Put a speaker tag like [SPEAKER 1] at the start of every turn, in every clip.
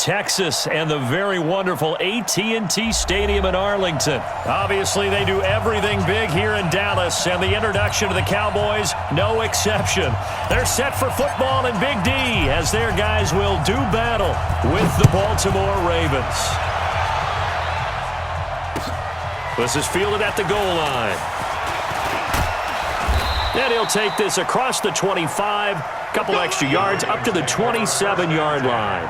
[SPEAKER 1] Texas and the very wonderful AT&T Stadium in Arlington. Obviously, they do everything big here in Dallas, and the introduction to the Cowboys, no exception. They're set for football in Big D as their guys will do battle with the Baltimore Ravens. This is fielded at the goal line. And he'll take this across the 25, couple extra yards up to the 27-yard line.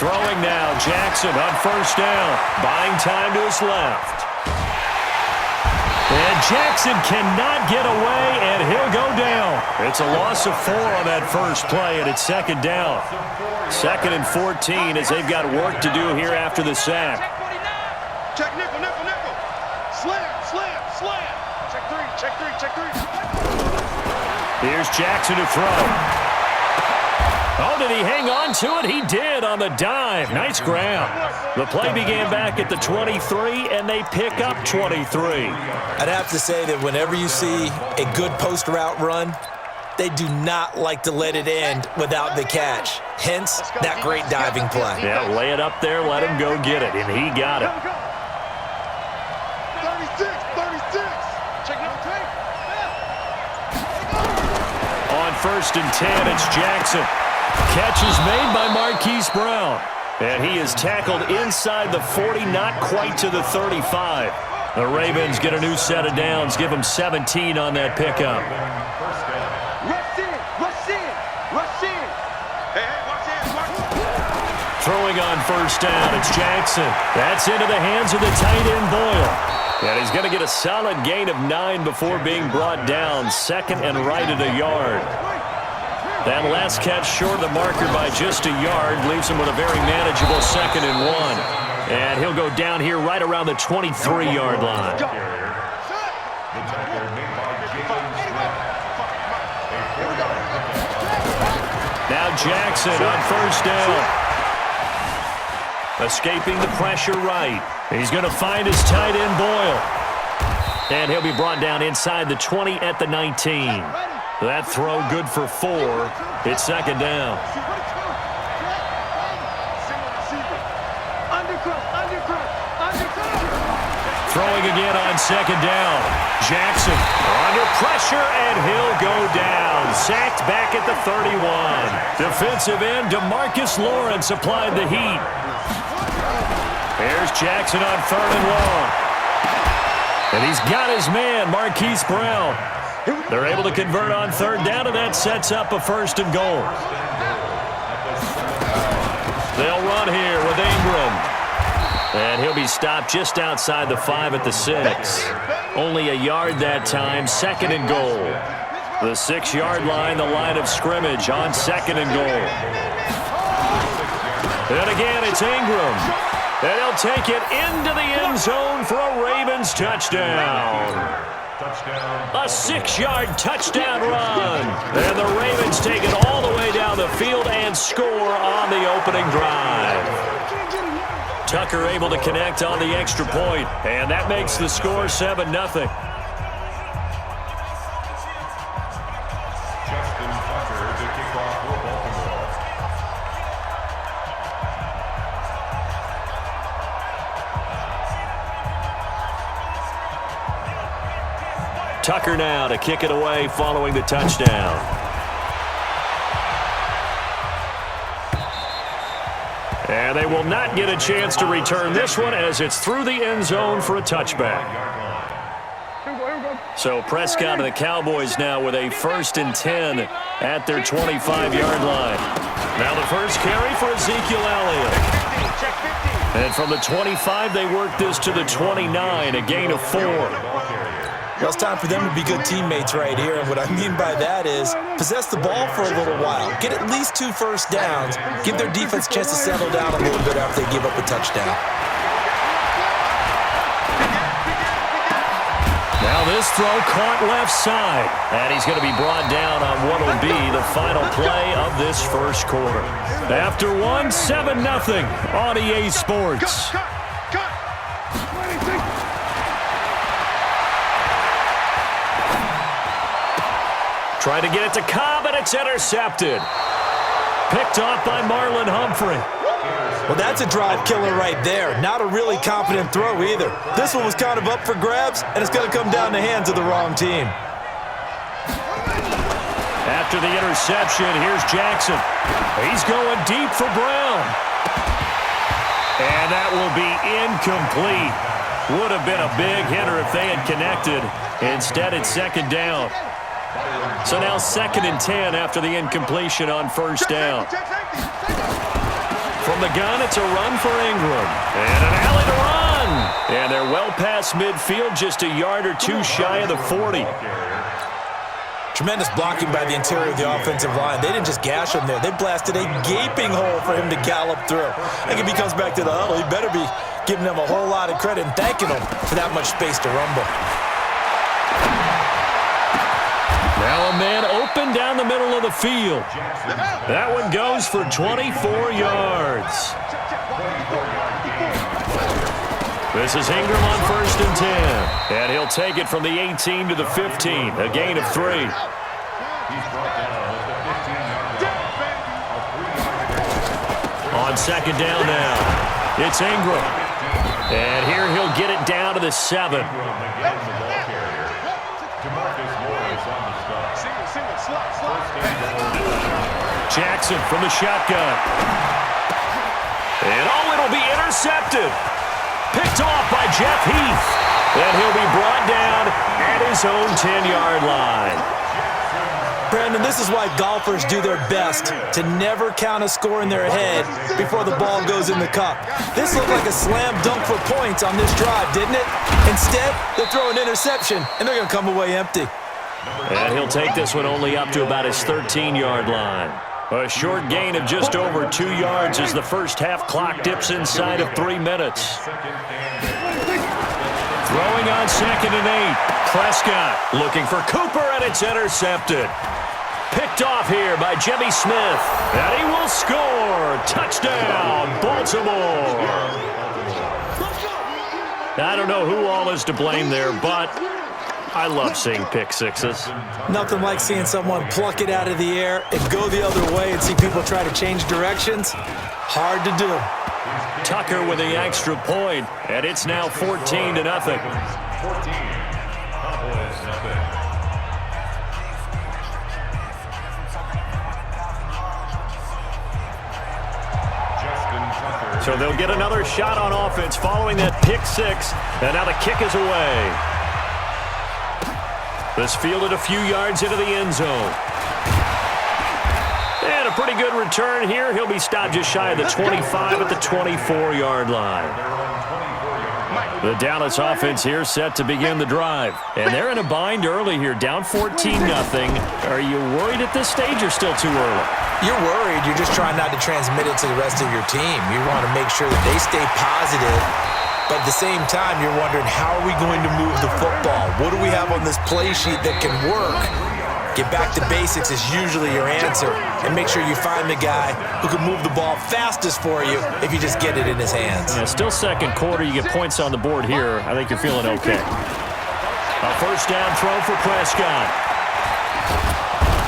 [SPEAKER 1] Throwing now, Jackson on first down, buying time to his left. And Jackson cannot get away, and he'll go down. It's a loss of 4 on that first play, and it's second down. 2nd and 14 as they've got work to do here after the sack.
[SPEAKER 2] Check nickel, nickel, nickel. Slam, slam, slam. Check 3, check 3, check 3.
[SPEAKER 1] Here's Jackson to throw. Oh, did he hang on to it? He did on the dive. Nice grab. The play began back at the 23, and they pick up 23.
[SPEAKER 3] I'd have to say that whenever you see a good post route run, they do not like to let it end without the catch. Hence, that great diving play.
[SPEAKER 1] Yeah, lay it up there, let him go get it, and he got it.
[SPEAKER 2] 36, 36. Check number 3.
[SPEAKER 1] On 1st and 10, it's Jackson. Catch is made by Marquise Brown. And he is tackled inside the 40, not quite to the 35. The Ravens get a new set of downs, give them 17 on that pickup.
[SPEAKER 2] Rush in, rush in, rush in. Hey, watch in, watch in.
[SPEAKER 1] Throwing on first down, it's Jackson. That's into the hands of the tight end, Boyle. And he's going to get a solid gain of 9 before being brought down. 2nd and right at a yard. That last catch short of the marker by just a yard leaves him with a very manageable 2nd and 1. And he'll go down here right around the 23-yard line. Now Jackson on first down. Escaping the pressure right. He's going to find his tight end, Boyle. And he'll be brought down inside the 20 at the 19. That throw good for 4. It's 2nd down. Throwing again on 2nd down. Jackson under pressure, and he'll go down. Sacked back at the 31. Defensive end DeMarcus Lawrence applied the heat. Here's Jackson on 3rd and long. And he's got his man, Marquise Brown. They're able to convert on 3rd down, and that sets up a 1st and goal. They'll run here with Ingram. And he'll be stopped just outside the 5 at the 6. Only a yard that time, 2nd and goal. The 6-yard line, the line of scrimmage on 2nd and goal. And again, it's Ingram. And he'll take it into the end zone for a Ravens touchdown. A 6-yard touchdown run. And the Ravens take it all the way down the field and score on the opening drive. Tucker able to connect on the extra point, and that makes the score 7-0.
[SPEAKER 4] Justin Tucker to kick off for Baltimore.
[SPEAKER 1] Tucker now to kick it away following the touchdown. And they will not get a chance to return this one as it's through the end zone for a touchback. So Prescott and the Cowboys now with a 1st and 10 at their 25-yard line. Now the first carry for Ezekiel Elliott. And from the 25, they work this to the 29, a gain of 4.
[SPEAKER 3] Well, it's time for them to be good teammates right here. And what I mean by that is possess the ball for a little while. Get at least 2 first downs. Give their defense a chance to settle down a little bit after they give up a touchdown.
[SPEAKER 1] Now this throw caught left side. And he's going to be brought down on what will be the final play of this first quarter. After one, 7-0 on EA Sports. Trying to get it to Cobb, and it's intercepted. Picked off by Marlon Humphrey.
[SPEAKER 3] Well, that's a drive killer right there. Not a really confident throw either. This one was kind of up for grabs, and it's going to come down the hands of the wrong team.
[SPEAKER 1] After the interception, here's Jackson. He's going deep for Brown. And that will be incomplete. Would have been a big hitter if they had connected. Instead, it's second down. So now 2nd and 10 after the incompletion on first down. From the gun, it's a run for Ingram. And an alley to run. And they're well past midfield, just a yard or two shy of the 40.
[SPEAKER 3] Tremendous blocking by the interior of the offensive line. They didn't just gash him there. They blasted a gaping hole for him to gallop through. I think if he comes back to the huddle, he better be giving them a whole lot of credit and thanking them for that much space to rumble.
[SPEAKER 1] Now a man open down the middle of the field. That one goes for 24 yards. This is Ingram on 1st and 10. And he'll take it from the 18 to the 15. A gain of 3. On 2nd down now. It's Ingram. And here he'll get it down to the 7. Jackson from the shotgun. And it'll be intercepted. Picked off by Jeff Heath. And he'll be brought down at his own 10-yard line.
[SPEAKER 3] Brandon, this is why golfers do their best to never count a score in their head before the ball goes in the cup. This looked like a slam dunk for points on this drive, didn't it? Instead, they throw an interception, and they're going to come away empty.
[SPEAKER 1] And he'll take this one only up to about his 13-yard line. A short gain of just over 2 yards as the first half clock dips inside of 3 minutes. Throwing on 2nd and 8. Prescott looking for Cooper, and it's intercepted. Picked off here by Jimmy Smith. And he will score. Touchdown, Baltimore. I don't know who all is to blame there, but I love seeing pick sixes.
[SPEAKER 3] Nothing like seeing someone pluck it out of the air and go the other way and see people try to change directions. Hard to do.
[SPEAKER 1] Tucker with the extra point, and it's now 14-0. So they'll get another shot on offense following that pick six, and now the kick is away. This fielded a few yards into the end zone. And a pretty good return here. He'll be stopped just shy of the 25 at the 24-yard line. The Dallas offense here set to begin the drive. And they're in a bind early here, down 14-0. Are you worried at this stage or still too early?
[SPEAKER 3] You're worried. You're just trying not to transmit it to the rest of your team. You want to make sure that they stay positive. But at the same time, you're wondering, how are we going to move the football? What do we have on this play sheet that can work? Get back to basics is usually your answer. And make sure you find the guy who can move the ball fastest for you if you just get it in his hands.
[SPEAKER 1] Yeah, still second quarter. You get points on the board here. I think you're feeling okay. A first down throw for Prescott.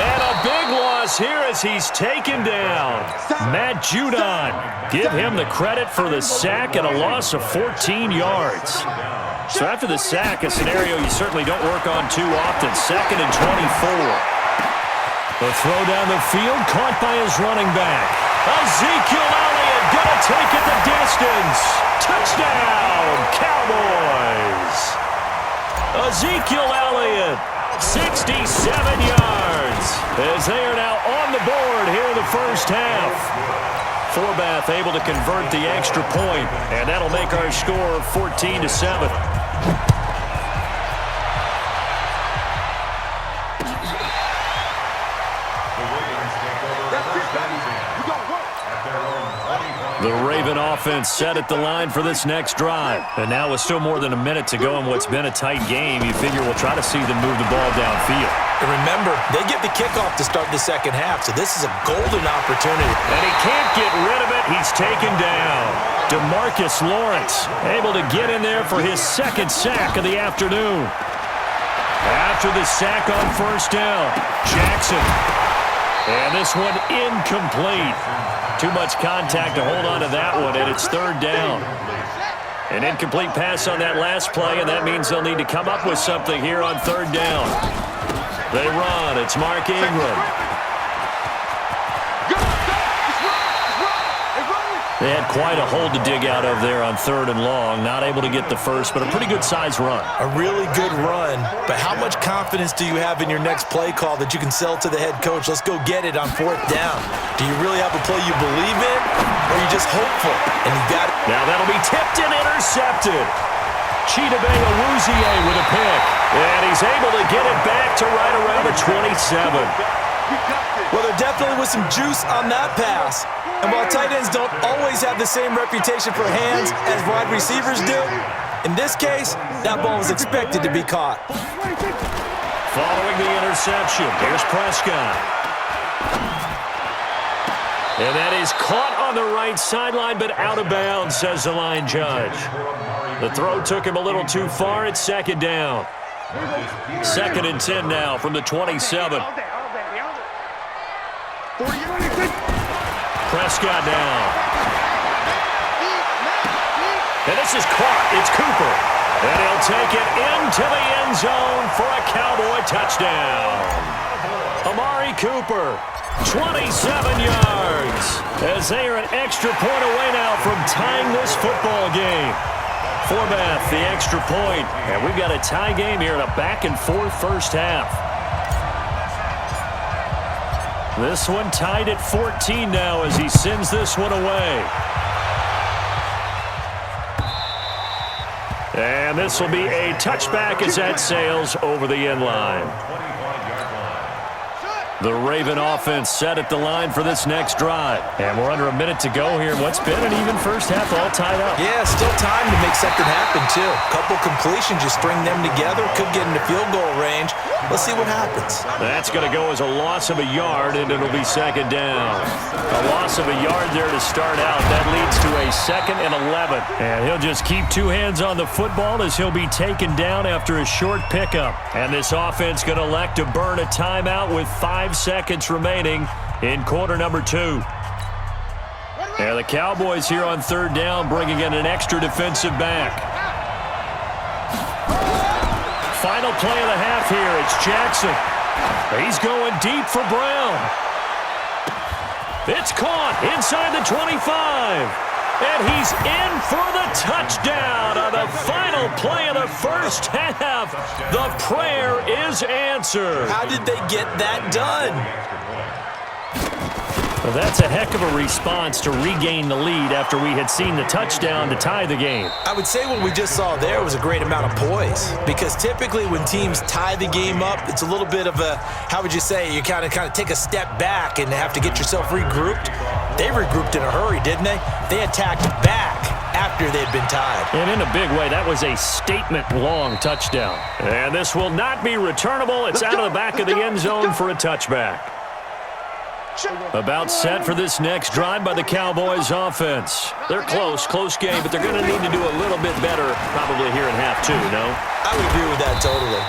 [SPEAKER 1] And a big loss here as he's taken down. Matt Judon. Give him the credit for the sack and a loss of 14 yards. So after the sack, a scenario you certainly don't work on too often. 2nd and 24. The throw down the field caught by his running back. Ezekiel Elliott gonna take it the distance. Touchdown, Cowboys. Ezekiel Elliott, 67 yards, as they are now on the board here in the first half. Forbath able to convert the extra point, and that'll make our score 14-7. The Raven offense set at the line for this next drive. And now with still more than a minute to go in what's been a tight game, you figure we'll try to see them move the ball downfield.
[SPEAKER 3] And remember, they get the kickoff to start the second half, so this is a golden opportunity.
[SPEAKER 1] And he can't get rid of it. He's taken down. DeMarcus Lawrence able to get in there for his second sack of the afternoon. after the sack on first down. Jackson. And this one incomplete. Too much contact to hold on to that one, and it's third down. An incomplete pass on that last play, and that means they'll need to come up with something here on third down. They run. It's Mark Ingram. They had quite a hole to dig out of there on third and long. Not able to get the first, but a pretty good-sized run.
[SPEAKER 3] A really good run, but how much confidence do you have in your next play call that you can sell to the head coach? Let's go get it on fourth down. Do you really have a play you believe in, or are you just hopeful? And you got it.
[SPEAKER 1] Now that'll be tipped and intercepted. Chidobe Awuzie with a pick. And he's able to get it back to right around the 27.
[SPEAKER 3] Well, there definitely was some juice on that pass. And while tight ends don't always have the same reputation for hands as wide receivers do, in this case, that ball was expected to be caught.
[SPEAKER 1] Following the interception, here's Prescott. And that is caught on the right sideline, but out of bounds, says the line judge. The throw took him a little too far. It's second down. 2nd and 10 now from the 27. Prescott now. And this is caught. It's Cooper. And he'll take it into the end zone for a Cowboy touchdown. Amari Cooper, 27 yards. As they are an extra point away now from tying this football game. Forbath, the extra point. And we've got a tie game here in a back-and-forth first half. This one tied at 14 now as he sends this one away. And this will be a touchback as that sails over the end line. The Raven offense set at the line for this next drive. And we're under a minute to go here. What's been an even first half, all tied up.
[SPEAKER 3] Yeah, still time to make something happen, too. Couple completions, you string them together, could get into field goal range. Let's see what happens.
[SPEAKER 1] That's going to go as a loss of a yard, and it'll be second down. A loss of a yard there to start out. That leads to a 2nd and 11. And he'll just keep two hands on the football as he'll be taken down after a short pickup. And this offense going to elect to burn a timeout with 5 seconds remaining in quarter number 2. And the Cowboys here on third down bringing in an extra defensive back. Final play of the half here. It's Jackson. He's going deep for Brown. It's caught inside the 25. And he's in for the touchdown on the final play of the first half. The prayer is answered.
[SPEAKER 3] How did they get that done?
[SPEAKER 1] Well, that's a heck of a response to regain the lead after we had seen the touchdown to tie the game.
[SPEAKER 3] I would say what we just saw there was a great amount of poise, because typically when teams tie the game up, it's a little bit of a, how would you say, you kind of take a step back and have to get yourself regrouped. They regrouped in a hurry, didn't they? They attacked back after they'd been tied.
[SPEAKER 1] And in a big way, that was a statement-long touchdown. And this will not be returnable. It's out of the back of the end zone for a touchback. About set for this next drive by the Cowboys offense. They're close game, but they're going to need to do a little bit better probably here in half 2, no?
[SPEAKER 3] I would agree with that totally.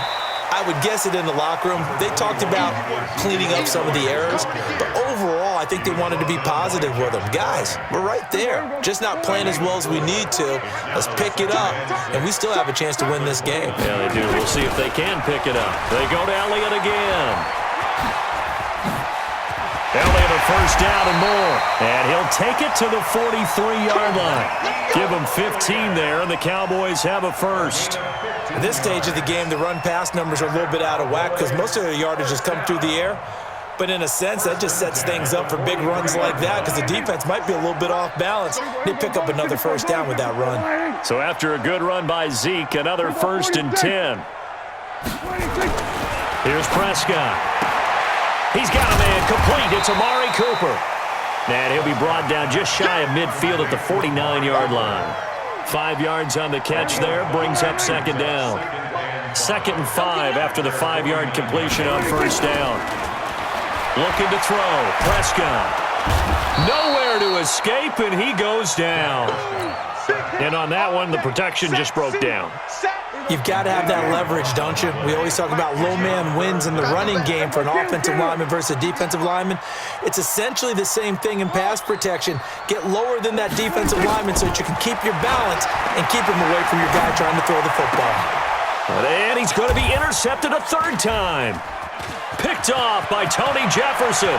[SPEAKER 3] I would guess it in the locker room. They talked about cleaning up some of the errors, but overall, I think they wanted to be positive with them. Guys, we're right there. Just not playing as well as we need to. Let's pick it up, and we still have a chance to win this game.
[SPEAKER 1] Yeah, they do. We'll see if they can pick it up. They go to Elliott again. Elliott a first down and more. And he'll take it to the 43-yard line. Give them 15 there, and the Cowboys have a first.
[SPEAKER 3] At this stage of the game, the run-pass numbers are a little bit out of whack because most of their yardage has come through the air. But in a sense, that just sets things up for big runs like that because the defense might be a little bit off balance. They pick up another first down with that run.
[SPEAKER 1] So after a good run by Zeke, another 1st and 10. Here's Prescott. He's got a man complete. It's Amari Cooper. And he'll be brought down just shy of midfield at the 49-yard line. 5 yards on the catch there, brings up second down. 2nd and 5 after the 5-yard completion on first down. Looking to throw. Prescott. Nowhere to escape, and he goes down. And on that one, the protection just broke down.
[SPEAKER 3] You've got to have that leverage, don't you? We always talk about low man wins in the running game for an offensive lineman versus a defensive lineman. It's essentially the same thing in pass protection. Get lower than that defensive lineman so that you can keep your balance and keep him away from your guy trying to throw the football.
[SPEAKER 1] And he's going to be intercepted a third time. Picked off by Tony Jefferson.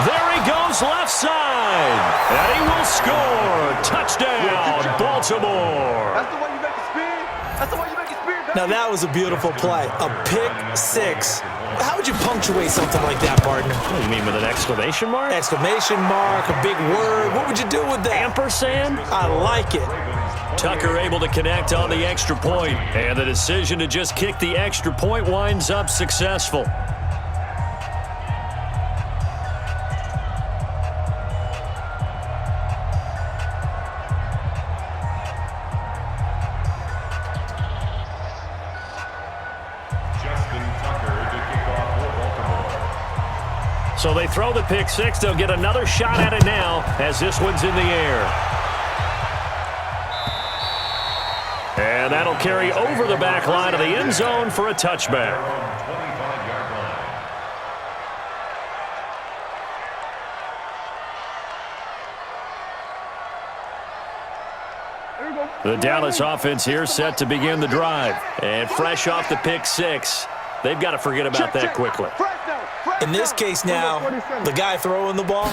[SPEAKER 1] There he goes left side. And he will score. Touchdown, Baltimore.
[SPEAKER 2] That's the way you make it spin. That's the way you make it spin.
[SPEAKER 3] Now that was a beautiful play. A pick six. How would you punctuate something like that, partner?
[SPEAKER 1] What do you mean, with an exclamation mark?
[SPEAKER 3] Exclamation mark, a big word. What would you do with that?
[SPEAKER 1] Ampersand?
[SPEAKER 3] I like it.
[SPEAKER 1] Tucker able to connect on the extra point, and the decision to just kick the extra point winds up successful. So they throw the pick six. They'll get another shot at it now as this one's in the air. And that'll carry over the back line of the end zone for a touchback. The Dallas offense here set to begin the drive. And fresh off the pick six, they've got to forget about that quickly.
[SPEAKER 3] In this case now, the guy throwing the ball,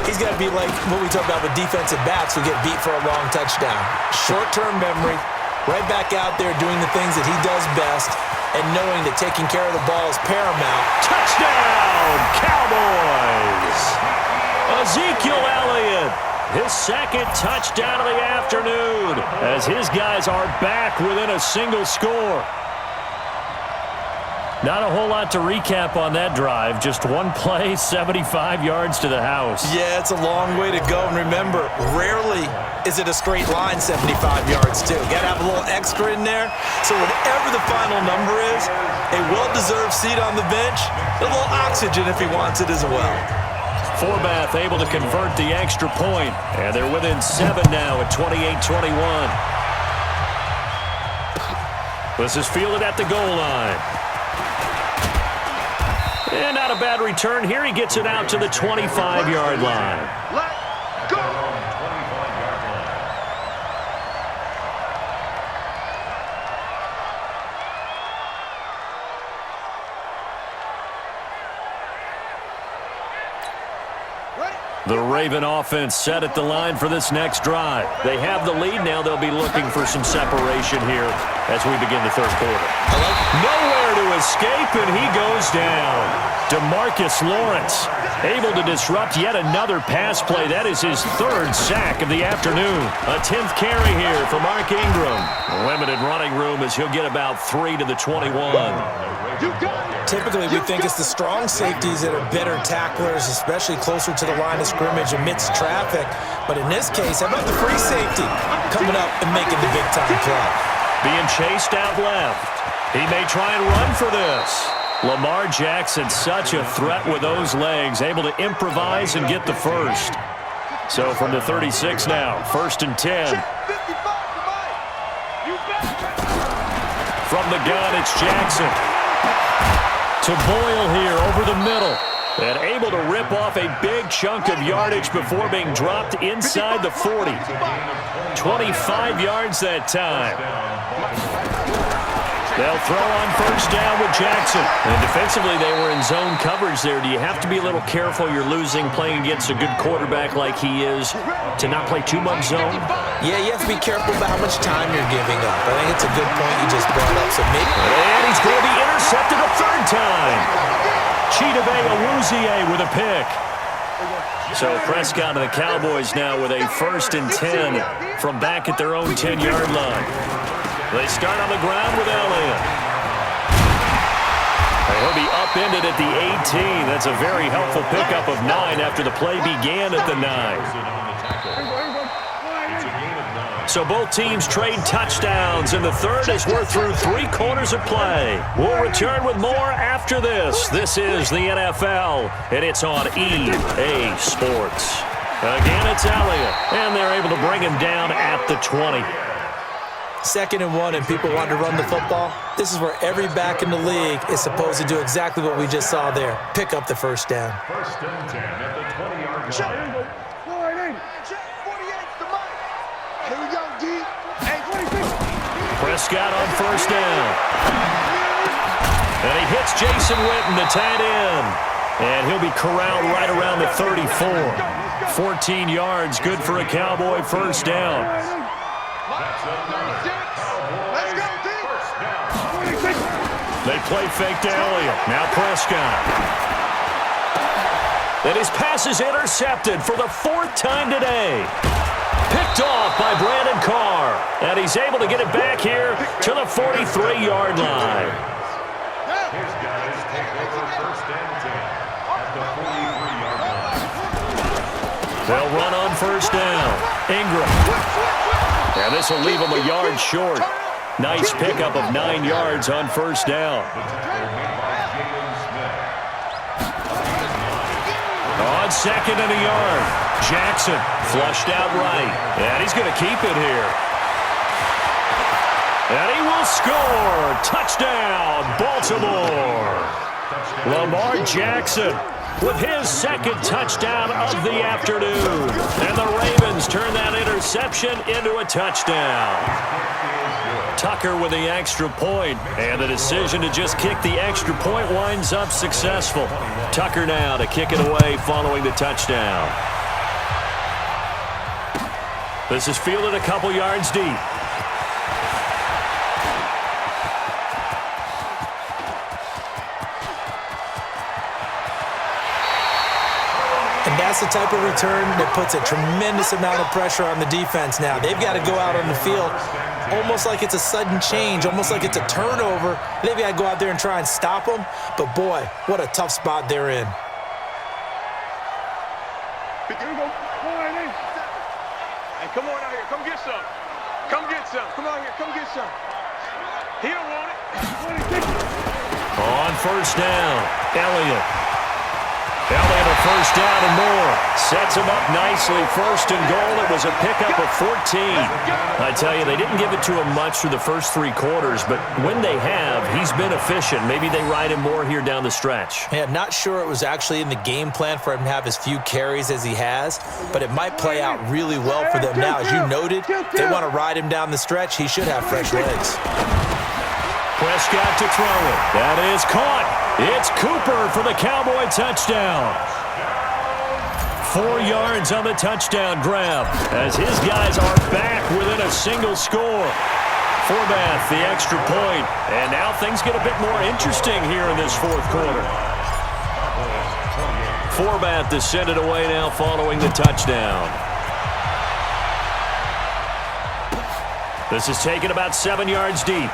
[SPEAKER 3] he's got to be like what we talk about with defensive backs who get beat for a long touchdown. Short-term memory, right back out there doing the things that he does best, and knowing that taking care of the ball is paramount.
[SPEAKER 1] Touchdown, Cowboys! Ezekiel Elliott, his second touchdown of the afternoon, as his guys are back within a single score. Not a whole lot to recap on that drive. Just one play, 75 yards to the house.
[SPEAKER 3] Yeah, it's a long way to go. And remember, rarely is it a straight line 75 yards, too. Got to have a little extra in there. So whatever the final number is, a well-deserved seat on the bench, a little oxygen if he wants it as well.
[SPEAKER 1] Forbath able to convert the extra point, and they're within 7 now at 28-21. This is fielded at the goal line. And not a bad return here. He gets it out to the 25-yard line.
[SPEAKER 2] Let's go.
[SPEAKER 1] The Raven offense set at the line for this next drive. They have the lead now. They'll be looking for some separation here as we begin the third quarter. Nowhere to escape, and he goes down. DeMarcus Lawrence able to disrupt yet another pass play. That is his third sack of the afternoon. A 10th carry here for Mark Ingram. Limited running room as he'll get about 3 to the 21.
[SPEAKER 3] Typically, we think it's the strong safeties that are better tacklers, especially closer to the line of scrimmage amidst traffic. But in this case, how about the free safety coming up and making the big-time play?
[SPEAKER 1] Being chased out left. He may try and run for this. Lamar Jackson, such a threat with those legs, able to improvise and get the first. So from the 36 now, 1st and 10. From the gun, it's Jackson. To Boyle here over the middle. And able to rip off a big chunk of yardage before being dropped inside the 40. 25 yards that time. They'll throw on 1st down with Jackson. And defensively, they were in zone coverage there. Do you have to be a little careful? You're losing playing against a good quarterback like he is to not play too much zone?
[SPEAKER 3] Yeah, you have to be careful about how much time you're giving up. I think it's a good point you just brought up. So maybe.
[SPEAKER 1] And he's going to be intercepted a third time. Chidobe Awuzie with a pick. So Prescott and the Cowboys now with a 1st and 10 from back at their own 10-yard line. They start on the ground with Elliott. He'll be upended at the 18. That's a very helpful pickup of 9 after the play began at the 9. So both teams trade touchdowns in the third as we're through 3 quarters of play. We'll return with more after this. This is the NFL, and it's on EA Sports. Again, it's Elliott, and they're able to bring him down at the 20.
[SPEAKER 3] 2nd and 1 and people want to run the football, this is where every back in the league is supposed to do exactly what we just saw there. Pick up the first down.
[SPEAKER 4] First and 10 at the 20-yard line.
[SPEAKER 2] Check 48, the mic. Here we go, D. Hey, 26.
[SPEAKER 1] Prescott on first down. And he hits Jason Witten, the tight end. And he'll be corralled right around the 34. 14 yards, good for a Cowboy first down.
[SPEAKER 2] Let's go, D.
[SPEAKER 1] They play fake to Elliott. Now Prescott. And his pass is intercepted for the 4th time today. Picked off by Brandon Carr. And he's able to get it back here to the 43-yard line.
[SPEAKER 4] His guys take over first and 10 at the 43-yard line.
[SPEAKER 1] They'll run on first down. Ingram. And this will leave him a yard short. Nice pickup of 9 yards on first down. On 2nd and a yard. Jackson flushed out right. And he's going to keep it here. And he will score. Touchdown, Baltimore. Lamar Jackson with his 2nd touchdown of the afternoon. And the Ravens turn that interception into a touchdown. Tucker with the extra point, and the decision to just kick the extra point winds up successful. Tucker now to kick it away following the touchdown. This is fielded a couple yards deep.
[SPEAKER 3] And that's the type of return that puts a tremendous amount of pressure on the defense now. They've got to go out on the field almost like it's a sudden change, almost like it's a turnover. They've got to go out there and try and stop them. But, boy, what a tough spot they're in.
[SPEAKER 2] Hey, come on out here. Come get some. Come get some. Come out here. Come get some. He don't want it.
[SPEAKER 1] On first down, Elliott a first down and more. Sets him up nicely. 1st and goal. It was a pickup of 14. I tell you, they didn't give it to him much through the first 3 quarters, but when they have, he's been efficient. Maybe they ride him more here down the stretch.
[SPEAKER 3] Yeah, not sure it was actually in the game plan for him to have as few carries as he has, but it might play out really well for them now. As you noted, they want to ride him down the stretch. He should have fresh legs.
[SPEAKER 1] Prescott to throw it. That is caught. It's Cooper for the Cowboy touchdown. 4 yards on the touchdown grab as his guys are back within a single score. Forbath, the extra point. And now things get a bit more interesting here in this 4th quarter. Forbath to send it away now following the touchdown. This is taken about 7 yards deep.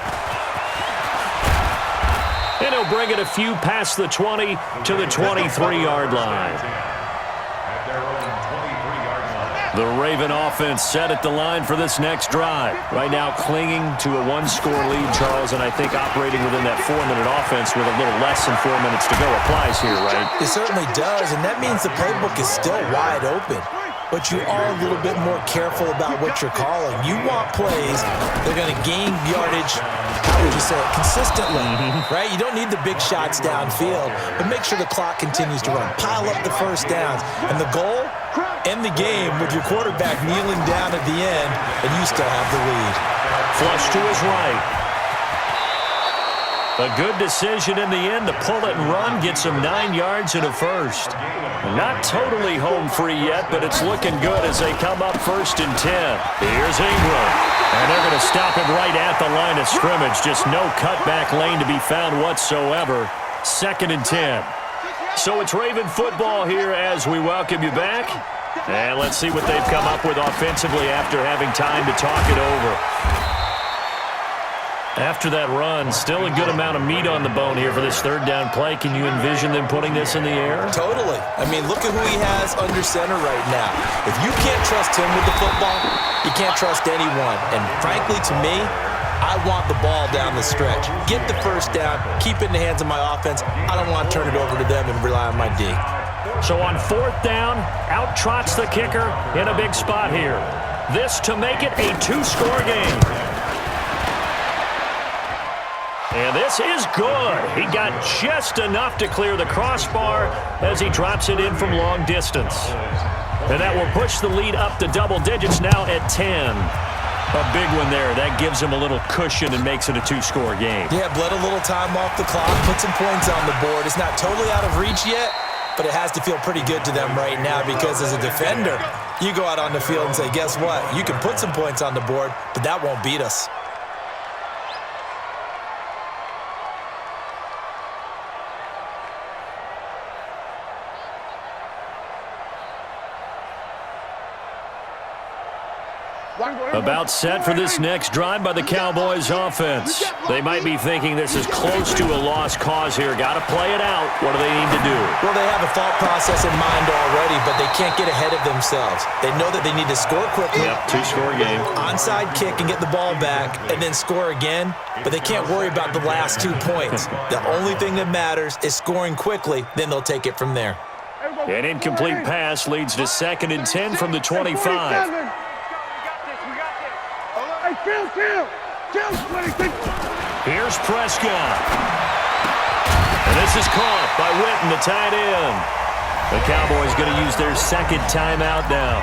[SPEAKER 1] And he'll bring it a few past the 20 to the 23-yard line. The Raven offense set at the line for this next drive. Right now clinging to a 1-score lead, Charles, and I think operating within that 4-minute offense with a little less than 4 minutes to go applies here, right?
[SPEAKER 3] It certainly does, and that means the playbook is still wide open. But you are a little bit more careful about what you're calling. You want plays that are going to gain yardage, how would you say it, consistently, right? You don't need the big shots downfield, but make sure the clock continues to run. Pile up the first downs. And the goal, end the game with your quarterback kneeling down at the end, and you still have the lead.
[SPEAKER 1] Flush to his right. A good decision in the end to pull it and run, gets him 9 yards and a first. Not totally home free yet, but it's looking good as they come up 1st and 10. Here's Ingram. And they're going to stop him right at the line of scrimmage. Just no cutback lane to be found whatsoever. 2nd and 10. So it's Raven football here as we welcome you back. And let's see what they've come up with offensively after having time to talk it over. After that run, still a good amount of meat on the bone here for this 3rd down play. Can you envision them putting this in the air?
[SPEAKER 3] Totally. I mean, look at who he has under center right now. If you can't trust him with the football, you can't trust anyone. And frankly, to me, I want the ball down the stretch. Get the first down, keep it in the hands of my offense. I don't want to turn it over to them and rely on my D.
[SPEAKER 1] So on 4th down, out trots the kicker in a big spot here. This to make it a 2-score game. And this is good. He got just enough to clear the crossbar as he drops it in from long distance. And that will push the lead up to double digits now at 10. A big one there. That gives him a little cushion and makes it a two-score game.
[SPEAKER 3] Yeah, bled a little time off the clock, put some points on the board. It's not totally out of reach yet, but it has to feel pretty good to them right now because as a defender, you go out on the field and say, guess what? You can put some points on the board, but that won't beat us.
[SPEAKER 1] About set for this next drive by the Cowboys offense. They might be thinking this is close to a lost cause here. Got to play it out. What do they need to do?
[SPEAKER 3] Well, they have a thought process in mind already, but they can't get ahead of themselves. They know that they need to score quickly.
[SPEAKER 1] Yep, two-score game.
[SPEAKER 3] Onside kick and get the ball back and then score again, but they can't worry about the last 2 points. The only thing that matters is scoring quickly, then they'll take it from there.
[SPEAKER 1] An incomplete pass leads to 2nd and 10 from the 25. Here's Prescott. And this is caught by Witten, the tight end. The Cowboys going to use their second timeout now,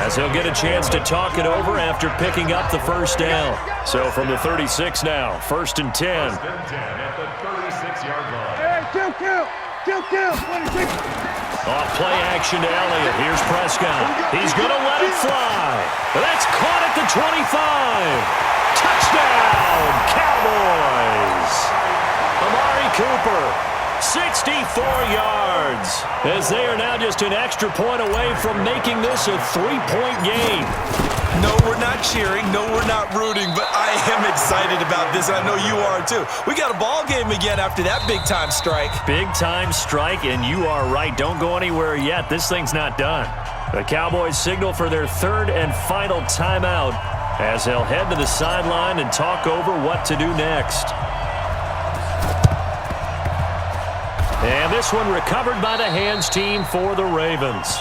[SPEAKER 1] as he'll get a chance to talk it over after picking up the first down. So from the 36 now, 1st and 10.
[SPEAKER 4] First and 10 at the 36-yard line.
[SPEAKER 1] Off play action to Elliott. Here's Prescott. He's going to let it fly. That's caught at the 25. Touchdown, Cowboys. Amari Cooper, 64 yards, as they are now just an extra point away from making this a 3-point game.
[SPEAKER 3] No, we're not cheering. No, we're not rooting, but I am excited about this, and I know you are too. We got a ball game again after that big-time strike.
[SPEAKER 1] Big-time strike, and you are right. Don't go anywhere yet. This thing's not done. The Cowboys signal for their 3rd and final timeout as they'll head to the sideline and talk over what to do next. And this one recovered by the hands team for the Ravens.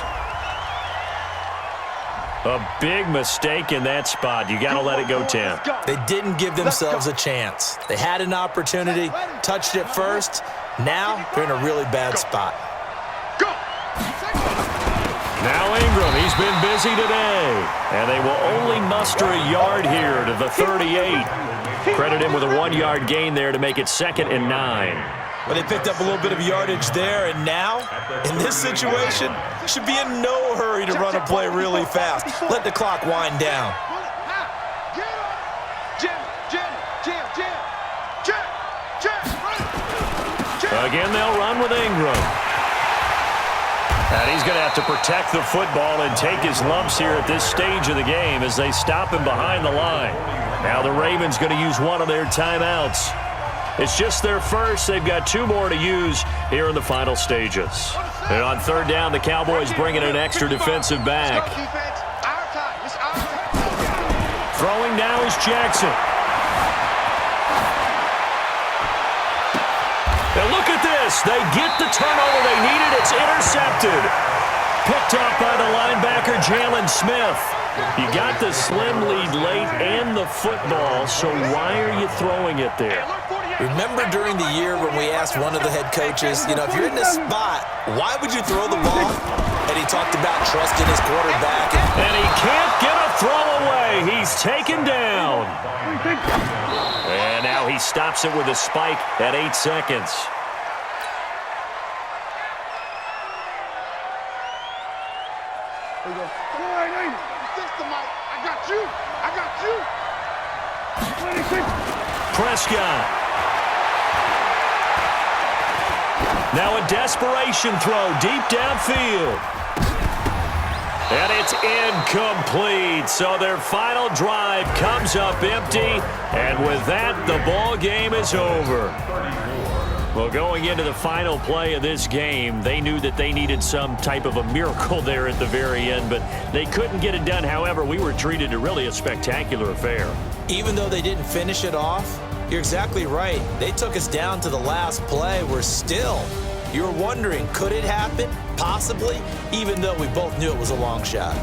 [SPEAKER 1] A big mistake in that spot. You got to let it go 10.
[SPEAKER 3] They didn't give themselves a chance. They had an opportunity, touched it first. Now they're in a really bad spot.
[SPEAKER 1] Now Ingram, he's been busy today. And they will only muster a yard here to the 38. Credit him with a 1-yard gain there to make it 2nd and 9.
[SPEAKER 3] Well, they picked up a little bit of yardage there, and now, in this situation, should be in no hurry to run a play really fast. Let the clock wind down.
[SPEAKER 1] Again, they'll run with Ingram. And he's going to have to protect the football and take his lumps here at this stage of the game as they stop him behind the line. Now the Ravens going to use one of their timeouts. It's just their first. They've got 2 more to use here in the final stages. And on 3rd down, the Cowboys bring in an extra defensive back. Throwing now is Jackson. And look at this. They get the turnover they needed. It's intercepted. Picked up by the linebacker, Jalen Smith. You got the slim lead late and the football, so why are you throwing it there?
[SPEAKER 3] Remember during the year when we asked one of the head coaches, if you're in this spot, why would you throw the ball? And he talked about trusting his quarterback.
[SPEAKER 1] And he can't get a throw away. He's taken down. And now he stops it with a spike at 8 seconds. Prescott. Now a desperation throw deep downfield. And it's incomplete. So their final drive comes up empty. And with that, the ball game is over. Well, going into the final play of this game, they knew that they needed some type of a miracle there at the very end, but they couldn't get it done. However, we were treated to really a spectacular affair.
[SPEAKER 3] Even though they didn't finish it off, you're exactly right. They took us down to the last play. We're still, you're wondering, could it happen? Possibly, even though we both knew it was a long shot.